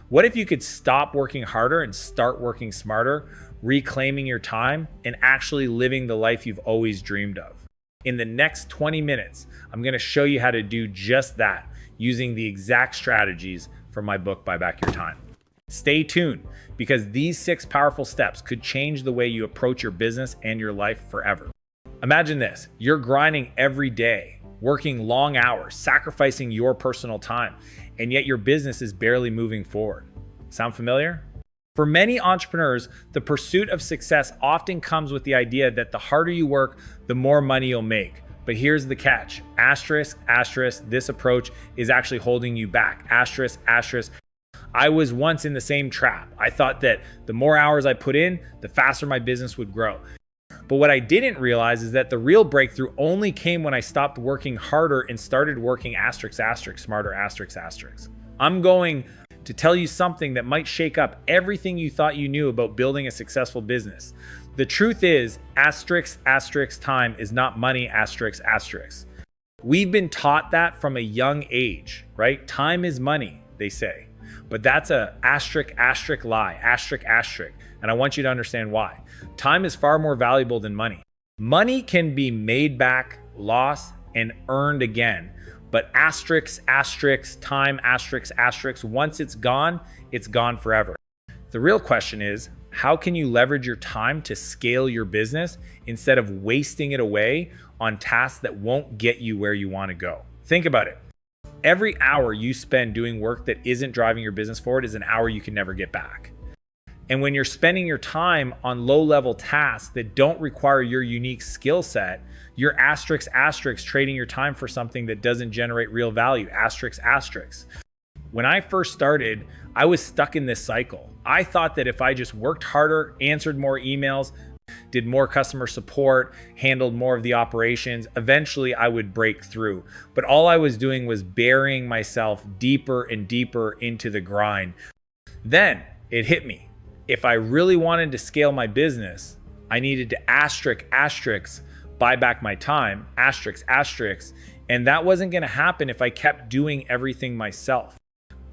What if you could stop working harder and start working smarter, reclaiming your time and actually living the life you've always dreamed of? In the next 20 minutes, I'm going to show you how to do just that using the exact strategies from my book, Buy Back Your Time. Stay tuned, because these 6 powerful steps could change the way you approach your business and your life forever. Imagine this: you're grinding every day, working long hours, sacrificing your personal time, and yet your business is barely moving forward. Sound familiar? For many entrepreneurs, the pursuit of success often comes with the idea that the harder you work, the more money you'll make. But here's the catch: asterisk, asterisk, this approach is actually holding you back. Asterisk, asterisk. I was once in the same trap. I thought that the more hours I put in, the faster my business would grow. But what I didn't realize is that the real breakthrough only came when I stopped working harder and started working asterisk, asterisk, smarter, asterisk, asterisk. I'm going to tell you something that might shake up everything you thought you knew about building a successful business. The truth is, asterisk, asterisk, time is not money, asterisk, asterisk. We've been taught that from a young age, right? Time is money, they say. But that's a asterisk, asterisk lie, asterisk, asterisk. And I want you to understand why. Time is far more valuable than money. Money can be made back, lost, and earned again. But asterisk, asterisk, time, asterisk, asterisk, once it's gone forever. The real question is, how can you leverage your time to scale your business instead of wasting it away on tasks that won't get you where you want to go? Think about it. Every hour you spend doing work that isn't driving your business forward is an hour you can never get back. And when you're spending your time on low-level tasks that don't require your unique skill set, you're asterisk, asterisk, trading your time for something that doesn't generate real value. Asterisk, asterisk. When I first started, I was stuck in this cycle. I thought that if I just worked harder, answered more emails, did more customer support, handled more of the operations, eventually I would break through. But all I was doing was burying myself deeper and deeper into the grind. Then it hit me. If I really wanted to scale my business, I needed to asterisk, asterisk, buy back my time, asterisk, asterisk. And that wasn't going to happen if I kept doing everything myself.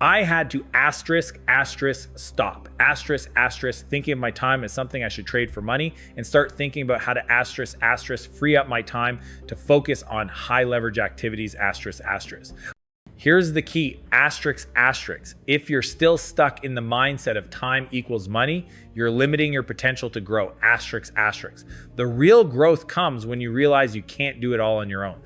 I had to asterisk, asterisk, stop. Asterisk, asterisk, thinking of my time as something I should trade for money, and start thinking about how to asterisk, asterisk, free up my time to focus on high leverage activities, asterisk, asterisk. Here's the key, asterisk, asterisk. If you're still stuck in the mindset of time equals money, you're limiting your potential to grow, asterisk, asterisk. The real growth comes when you realize you can't do it all on your own.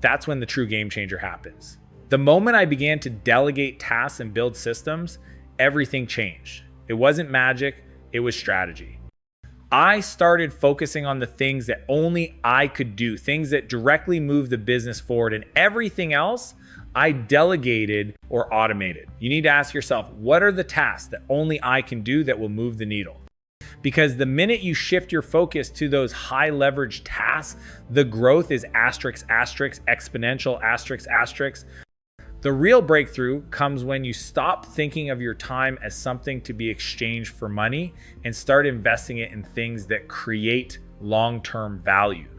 That's when the true game changer happens. The moment I began to delegate tasks and build systems, everything changed. It wasn't magic, it was strategy. I started focusing on the things that only I could do, things that directly move the business forward, and everything else I delegated or automated. You need to ask yourself, what are the tasks that only I can do that will move the needle? Because the minute you shift your focus to those high leverage tasks, the growth is asterisk, asterisk, exponential, asterisk, asterisk. The real breakthrough comes when you stop thinking of your time as something to be exchanged for money and start investing it in things that create long-term value.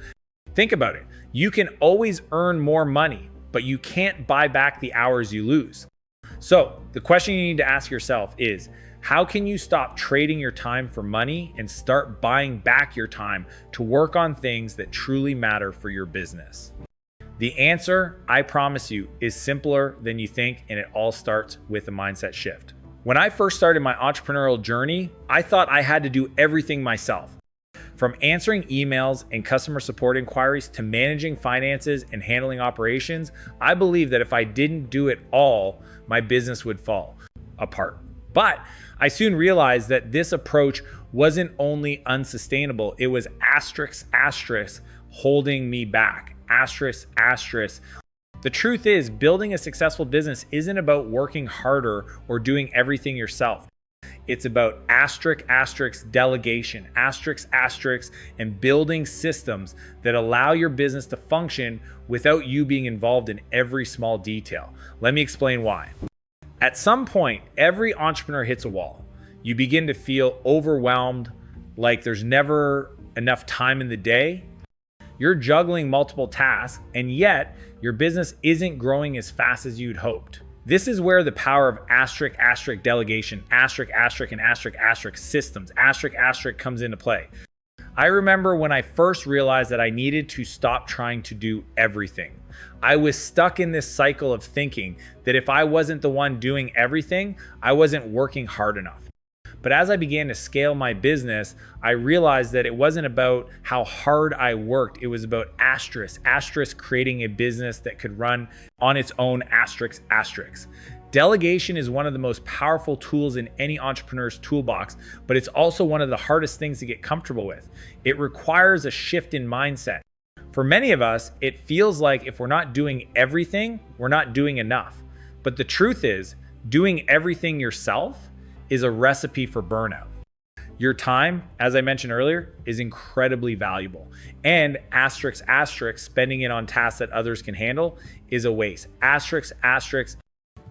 Think about it. You can always earn more money, but you can't buy back the hours you lose. So the question you need to ask yourself is, how can you stop trading your time for money and start buying back your time to work on things that truly matter for your business? The answer, I promise you, is simpler than you think, and it all starts with a mindset shift. When I first started my entrepreneurial journey, I thought I had to do everything myself. From answering emails and customer support inquiries to managing finances and handling operations, I believed that if I didn't do it all, my business would fall apart. But I soon realized that this approach wasn't only unsustainable, it was asterisk, asterisk, holding me back. Asterisk, asterisk. The truth is, building a successful business isn't about working harder or doing everything yourself. It's about asterisk, asterisk, delegation, asterisk, asterisk, and building systems that allow your business to function without you being involved in every small detail. Let me explain why. At some point, every entrepreneur hits a wall. You begin to feel overwhelmed, like there's never enough time in the day. You're juggling multiple tasks, and yet your business isn't growing as fast as you'd hoped. This is where the power of asterisk, asterisk delegation, asterisk, asterisk, and asterisk, asterisk systems, asterisk, asterisk comes into play. I remember when I first realized that I needed to stop trying to do everything. I was stuck in this cycle of thinking that if I wasn't the one doing everything, I wasn't working hard enough. But as I began to scale my business, I realized that it wasn't about how hard I worked. It was about asterisk creating a business that could run on its own asterisk. Delegation is one of the most powerful tools in any entrepreneur's toolbox, but it's also one of the hardest things to get comfortable with. It requires a shift in mindset. For many of us, it feels like if we're not doing everything, we're not doing enough. But the truth is, doing everything yourself is a recipe for burnout. Your time, as I mentioned earlier, is incredibly valuable. And asterisk, spending it on tasks that others can handle is a waste. Asterisk.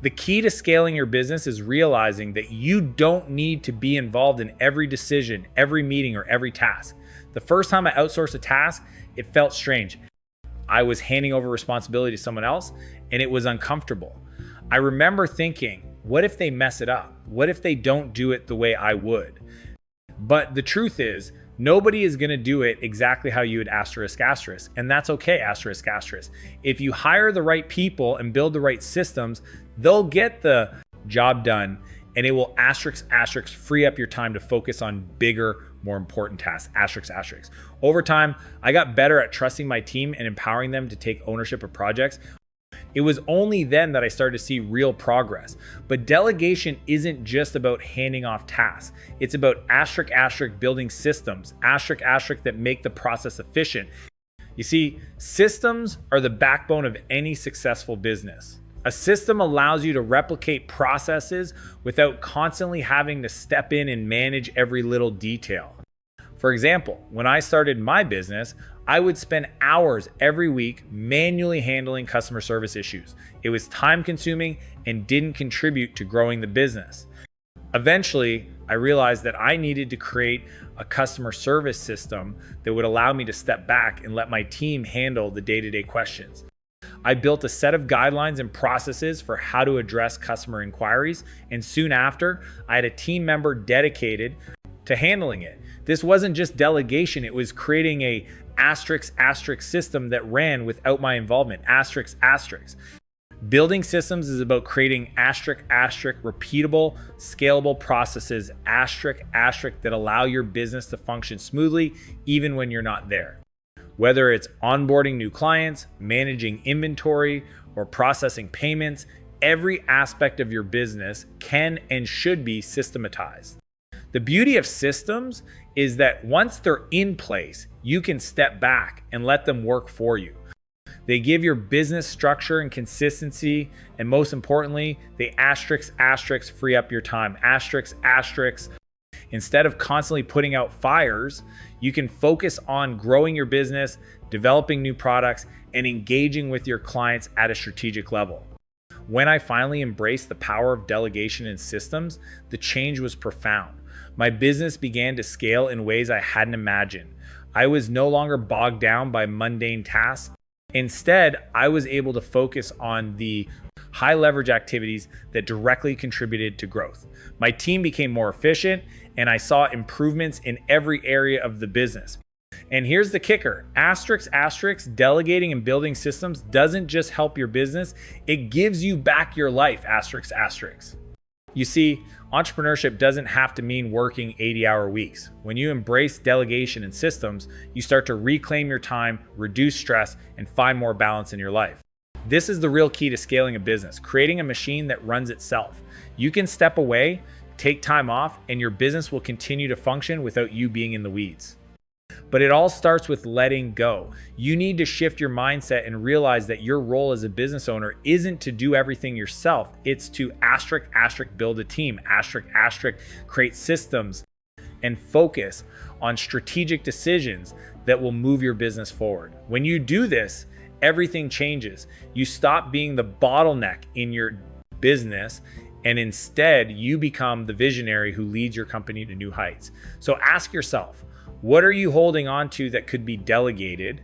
The key to scaling your business is realizing that you don't need to be involved in every decision, every meeting, or every task. The first time I outsourced a task, it felt strange. I was handing over responsibility to someone else, and it was uncomfortable. I remember thinking, what if they mess it up? What if they don't do it the way I would? But the truth is, nobody is going to do it exactly how you would asterisk, and that's okay, asterisk. If you hire the right people and build the right systems, they'll get the job done, and it will asterisk, free up your time to focus on bigger, more important tasks, asterisk. Over time, I got better at trusting my team and empowering them to take ownership of projects. It was only then that I started to see real progress. But delegation isn't just about handing off tasks. It's about asterisk, building systems, asterisk that make the process efficient. You see, systems are the backbone of any successful business. A system allows you to replicate processes without constantly having to step in and manage every little detail. For example, when I started my business, I would spend hours every week manually handling customer service issues. It was time consuming and didn't contribute to growing the business. Eventually, I realized that I needed to create a customer service system that would allow me to step back and let my team handle the day-to-day questions. I built a set of guidelines and processes for how to address customer inquiries, and soon after, I had a team member dedicated to handling it. This wasn't just delegation, it was creating a asterisk system that ran without my involvement, asterisk. Building systems is about creating asterisk repeatable, scalable processes, asterisk that allow your business to function smoothly even when you're not there. Whether it's onboarding new clients, managing inventory, or processing payments, every aspect of your business can and should be systematized. The beauty of systems is that once they're in place, you can step back and let them work for you. They give your business structure and consistency, and most importantly, they asterisk free up your time. Asterisk. Instead of constantly putting out fires, you can focus on growing your business, developing new products, and engaging with your clients at a strategic level. When I finally embraced the power of delegation and systems, the change was profound. My business began to scale in ways I hadn't imagined. I was no longer bogged down by mundane tasks. Instead, I was able to focus on the high leverage activities that directly contributed to growth. My team became more efficient, and I saw improvements in every area of the business. And here's the kicker, asterisk, delegating and building systems doesn't just help your business, it gives you back your life, asterisk. You see, entrepreneurship doesn't have to mean working 80-hour weeks. When you embrace delegation and systems, you start to reclaim your time, reduce stress, and find more balance in your life. This is the real key to scaling a business, creating a machine that runs itself. You can step away, take time off, and your business will continue to function without you being in the weeds. But it all starts with letting go. You need to shift your mindset and realize that your role as a business owner isn't to do everything yourself. It's to asterisk, build a team, asterisk, create systems, and focus on strategic decisions that will move your business forward. When you do this, everything changes. You stop being the bottleneck in your business, and instead you become the visionary who leads your company to new heights. So ask yourself, what are you holding on to that could be delegated?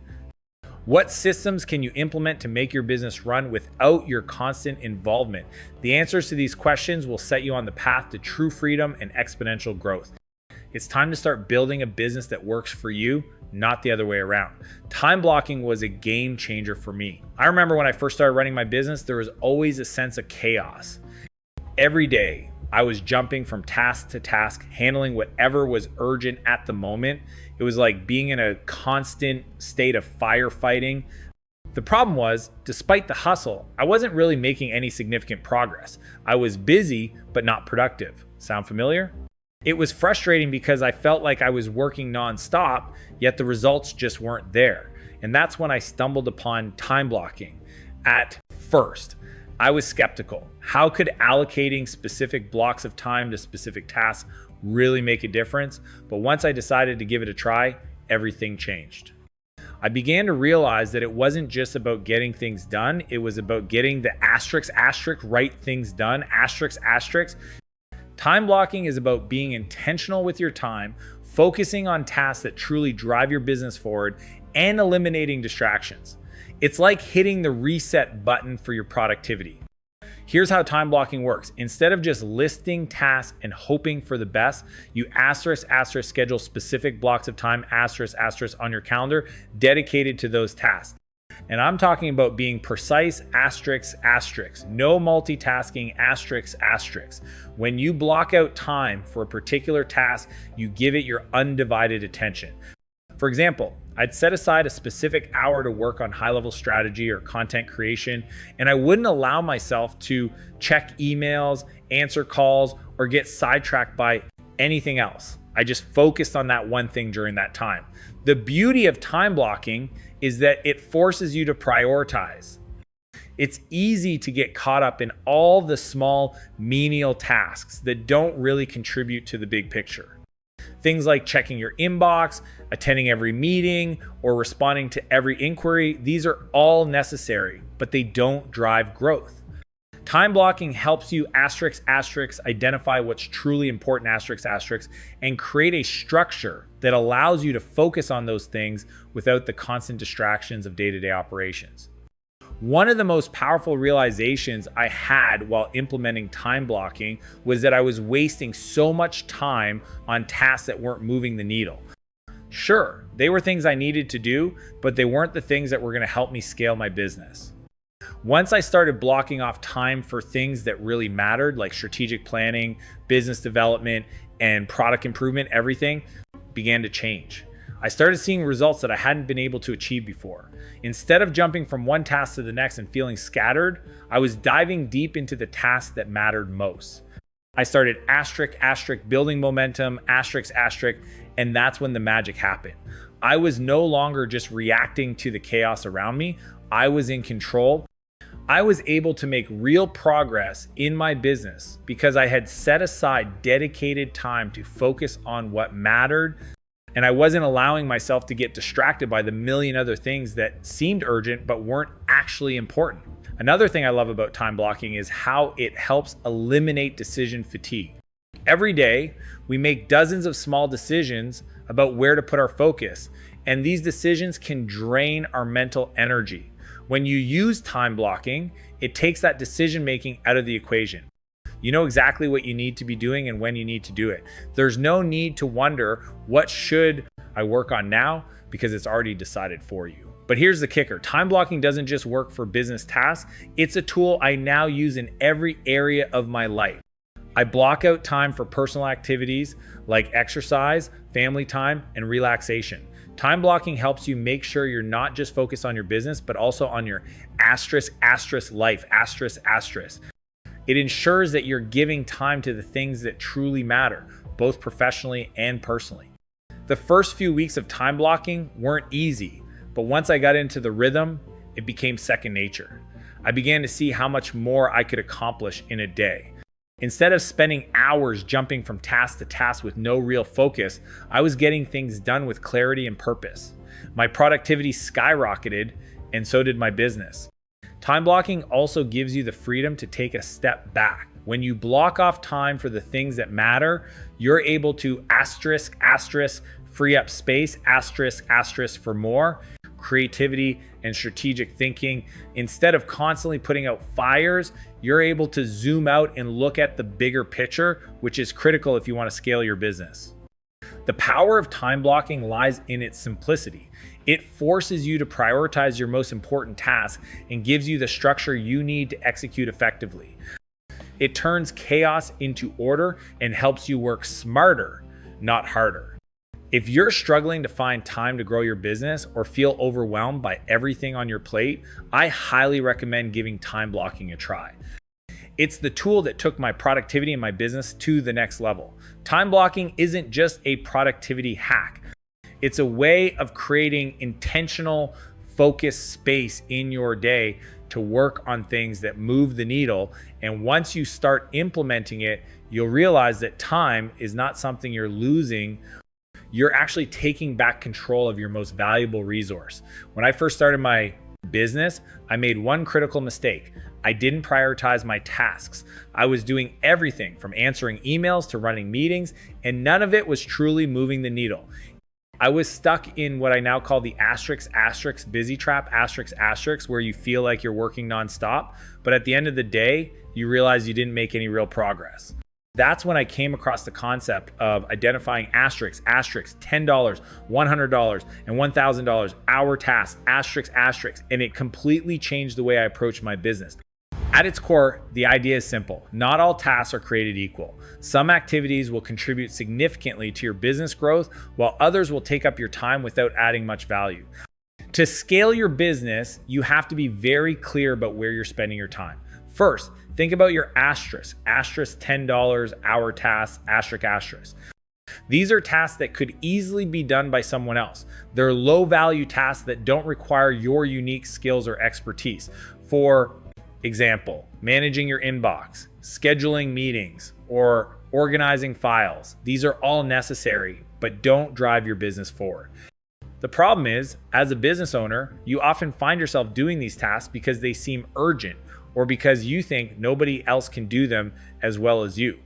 What systems can you implement to make your business run without your constant involvement? The answers to these questions will set you on the path to true freedom and exponential growth. It's time to start building a business that works for you, not the other way around. Time blocking was a game changer for me. I remember when I first started running my business, there was always a sense of chaos. Every day, I was jumping from task to task, handling whatever was urgent at the moment. It was like being in a constant state of firefighting. The problem was, despite the hustle, I wasn't really making any significant progress. I was busy, but not productive. Sound familiar? It was frustrating because I felt like I was working nonstop, yet the results just weren't there. And that's when I stumbled upon time blocking. At first, I was skeptical. How could allocating specific blocks of time to specific tasks really make a difference? But once I decided to give it a try, everything changed. I began to realize that it wasn't just about getting things done. It was about getting the right things done, asterisk. Time blocking is about being intentional with your time, focusing on tasks that truly drive your business forward, and eliminating distractions. It's like hitting the reset button for your productivity. Here's how time blocking works. Instead of just listing tasks and hoping for the best, you schedule specific blocks of time, on your calendar dedicated to those tasks. And I'm talking about being precise, no multitasking, When you block out time for a particular task, you give it your undivided attention. For example, I'd set aside a specific hour to work on high-level strategy or content creation, and I wouldn't allow myself to check emails, answer calls, or get sidetracked by anything else. I just focused on that one thing during that time. The beauty of time blocking is that it forces you to prioritize. It's easy to get caught up in all the small menial tasks that don't really contribute to the big picture. Things like checking your inbox, attending every meeting, or responding to every inquiry, these are all necessary, but they don't drive growth. Time blocking helps you identify what's truly important, and create a structure that allows you to focus on those things without the constant distractions of day-to-day operations. One of the most powerful realizations I had while implementing time blocking was that I was wasting so much time on tasks that weren't moving the needle. Sure, they were things I needed to do, but they weren't the things that were going to help me scale my business. Once I started blocking off time for things that really mattered, like strategic planning, business development, and product improvement, everything began to change. I started seeing results that I hadn't been able to achieve before. Instead of jumping from one task to the next and feeling scattered, I was diving deep into the tasks that mattered most. I started building momentum, and that's when the magic happened. I was no longer just reacting to the chaos around me. I was in control. I was able to make real progress in my business because I had set aside dedicated time to focus on what mattered, and I wasn't allowing myself to get distracted by the million other things that seemed urgent but weren't actually important. Another thing I love about time blocking is how it helps eliminate decision fatigue. Every day, we make dozens of small decisions about where to put our focus, and these decisions can drain our mental energy. When you use time blocking, it takes that decision making out of the equation. You know exactly what you need to be doing and when you need to do it. There's no need to wonder, what should I work on now? Because it's already decided for you. But here's the kicker. Time blocking doesn't just work for business tasks. It's a tool I now use in every area of my life. I block out time for personal activities like exercise, family time, and relaxation. Time blocking helps you make sure you're not just focused on your business, but also on your life, It ensures that you're giving time to the things that truly matter, both professionally and personally. The first few weeks of time blocking weren't easy, but once I got into the rhythm, it became second nature. I began to see how much more I could accomplish in a day. Instead of spending hours jumping from task to task with no real focus, I was getting things done with clarity and purpose. My productivity skyrocketed, and so did my business. Time blocking also gives you the freedom to take a step back. When you block off time for the things that matter, you're able to free up space, for more, creativity, and strategic thinking. Instead of constantly putting out fires, you're able to zoom out and look at the bigger picture, which is critical if you want to scale your business. The power of time blocking lies in its simplicity. It forces you to prioritize your most important tasks and gives you the structure you need to execute effectively. It turns chaos into order and helps you work smarter, not harder. If you're struggling to find time to grow your business or feel overwhelmed by everything on your plate, I highly recommend giving time blocking a try. It's the tool that took my productivity in my business to the next level. Time blocking isn't just a productivity hack. It's a way of creating intentional, focused space in your day to work on things that move the needle. And once you start implementing it, you'll realize that time is not something you're losing. You're actually taking back control of your most valuable resource. When I first started my business, I made one critical mistake. I didn't prioritize my tasks. I was doing everything from answering emails to running meetings, and none of it was truly moving the needle. I was stuck in what I now call the *** busy trap, ***, where you feel like you're working nonstop, but at the end of the day, you realize you didn't make any real progress. That's when I came across the concept of identifying ***, $10, $100, and $1,000 hour tasks, and it completely changed the way I approach my business. At its core, the idea is simple. Not all tasks are created equal. Some activities will contribute significantly to your business growth, while others will take up your time without adding much value. To scale your business, you have to be very clear about where you're spending your time. First, think about your $10 hour tasks, These are tasks that could easily be done by someone else. They're low value tasks that don't require your unique skills or expertise. For example, managing your inbox, scheduling meetings, or organizing files. These are all necessary, but don't drive your business forward. The problem is, as a business owner, you often find yourself doing these tasks because they seem urgent or because you think nobody else can do them as well as you.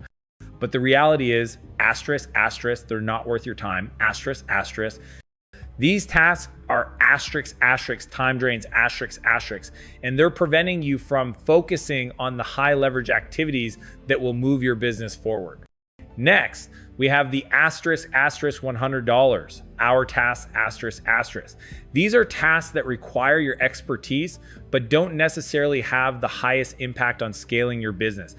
But the reality is, ***, they're not worth your time, ***. These tasks are ***, time drains, ***, and they're preventing you from focusing on the high leverage activities that will move your business forward. Next, we have the $100 hour tasks, These are tasks that require your expertise, but don't necessarily have the highest impact on scaling your business.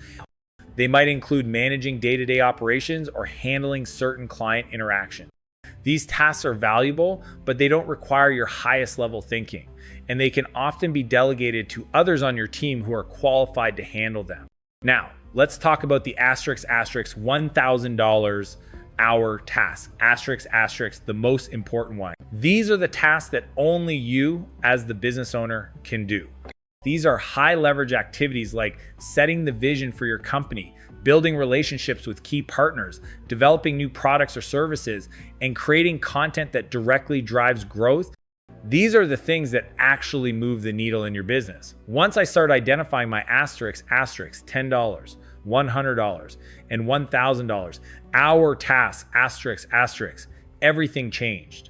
They might include managing day-to-day operations or handling certain client interactions. These tasks are valuable, but they don't require your highest level thinking, and they can often be delegated to others on your team who are qualified to handle them. Now, let's talk about the $1,000 hour task, the most important one. These are the tasks that only you as the business owner can do. These are high leverage activities like setting the vision for your company, building relationships with key partners, developing new products or services, and creating content that directly drives growth. These are the things that actually move the needle in your business. Once I started identifying my $10, $100, and $1,000 hour tasks, everything changed.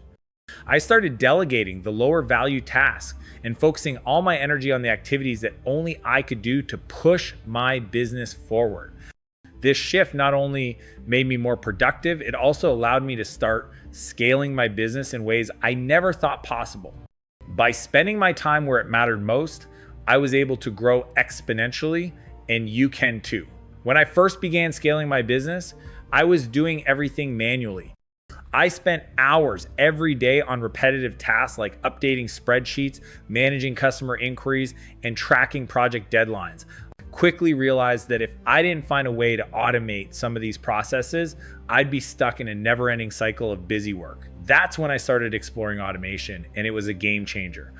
I started delegating the lower value tasks and focusing all my energy on the activities that only I could do to push my business forward. This shift not only made me more productive, it also allowed me to start scaling my business in ways I never thought possible. By spending my time where it mattered most, I was able to grow exponentially, and you can too. When I first began scaling my business, I was doing everything manually. I spent hours every day on repetitive tasks like updating spreadsheets, managing customer inquiries, and tracking project deadlines. I quickly realized that if I didn't find a way to automate some of these processes, I'd be stuck in a never-ending cycle of busy work. That's when I started exploring automation, and it was a game changer.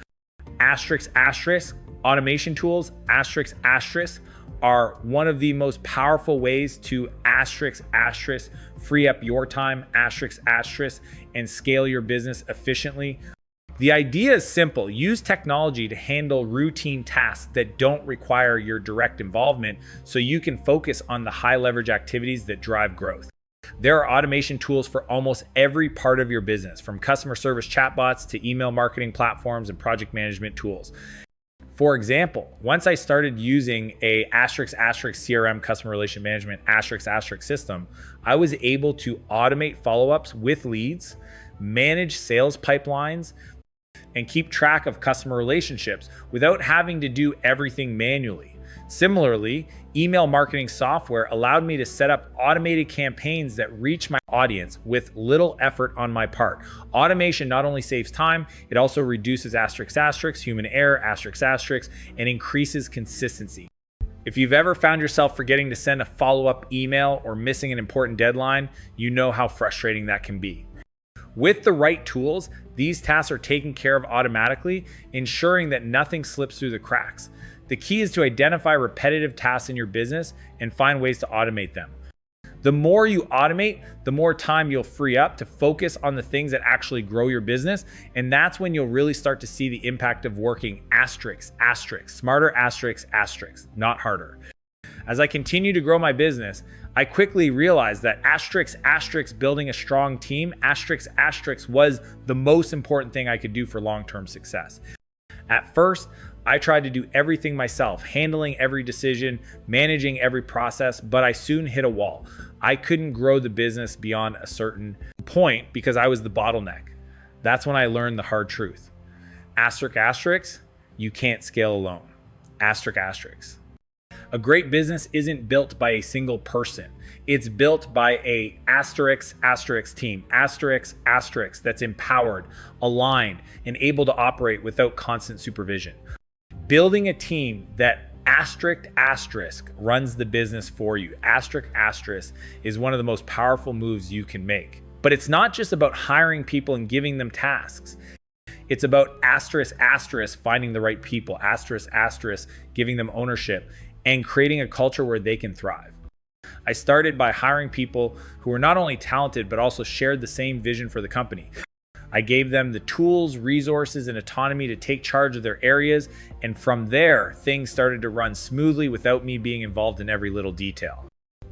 Automation tools, are one of the most powerful ways to free up your time, and scale your business efficiently. The idea is simple. Use technology to handle routine tasks that don't require your direct involvement so you can focus on the high leverage activities that drive growth. There are automation tools for almost every part of your business, from customer service chatbots to email marketing platforms and project management tools. For example, once I started using a ** CRM customer relation management ** system, I was able to automate follow-ups with leads, manage sales pipelines, and keep track of customer relationships without having to do everything manually. Similarly, email marketing software allowed me to set up automated campaigns that reach my audience with little effort on my part. Automation not only saves time, it also reduces **, human error, **, and increases consistency. If you've ever found yourself forgetting to send a follow-up email or missing an important deadline, you know how frustrating that can be. With the right tools, these tasks are taken care of automatically, ensuring that nothing slips through the cracks. The key is to identify repetitive tasks in your business and find ways to automate them. The more you automate, the more time you'll free up to focus on the things that actually grow your business. And that's when you'll really start to see the impact of working **, smarter **, not harder. As I continue to grow my business, I quickly realized that **, building a strong team, **, was the most important thing I could do for long-term success. At first, I tried to do everything myself, handling every decision, managing every process, but I soon hit a wall. I couldn't grow the business beyond a certain point because I was the bottleneck. That's when I learned the hard truth. **, you can't scale alone. **. A great business isn't built by a single person. It's built by a **, team, **, that's empowered, aligned, and able to operate without constant supervision. Building a team that **, runs the business for you, **, is one of the most powerful moves you can make. But it's not just about hiring people and giving them tasks. It's about **, finding the right people, **, giving them ownership, and creating a culture where they can thrive. I started by hiring people who were not only talented, but also shared the same vision for the company. I gave them the tools, resources, and autonomy to take charge of their areas, and from there, things started to run smoothly without me being involved in every little detail.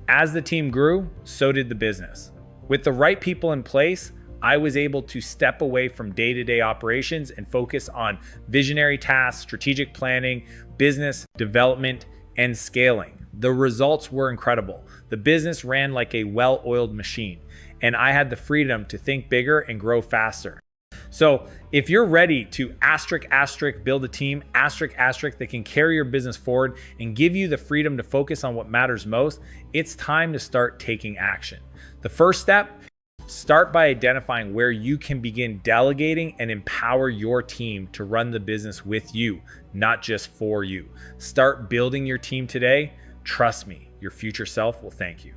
As the team grew, so did the business. With the right people in place, I was able to step away from day-to-day operations and focus on visionary tasks, strategic planning, business development, and scaling. The results were incredible. The business ran like a well-oiled machine, and I had the freedom to think bigger and grow faster. So if you're ready to **, build a team, **, that can carry your business forward and give you the freedom to focus on what matters most, it's time to start taking action. The first step, start by identifying where you can begin delegating and empower your team to run the business with you, not just for you. Start building your team today. Trust me, your future self will thank you.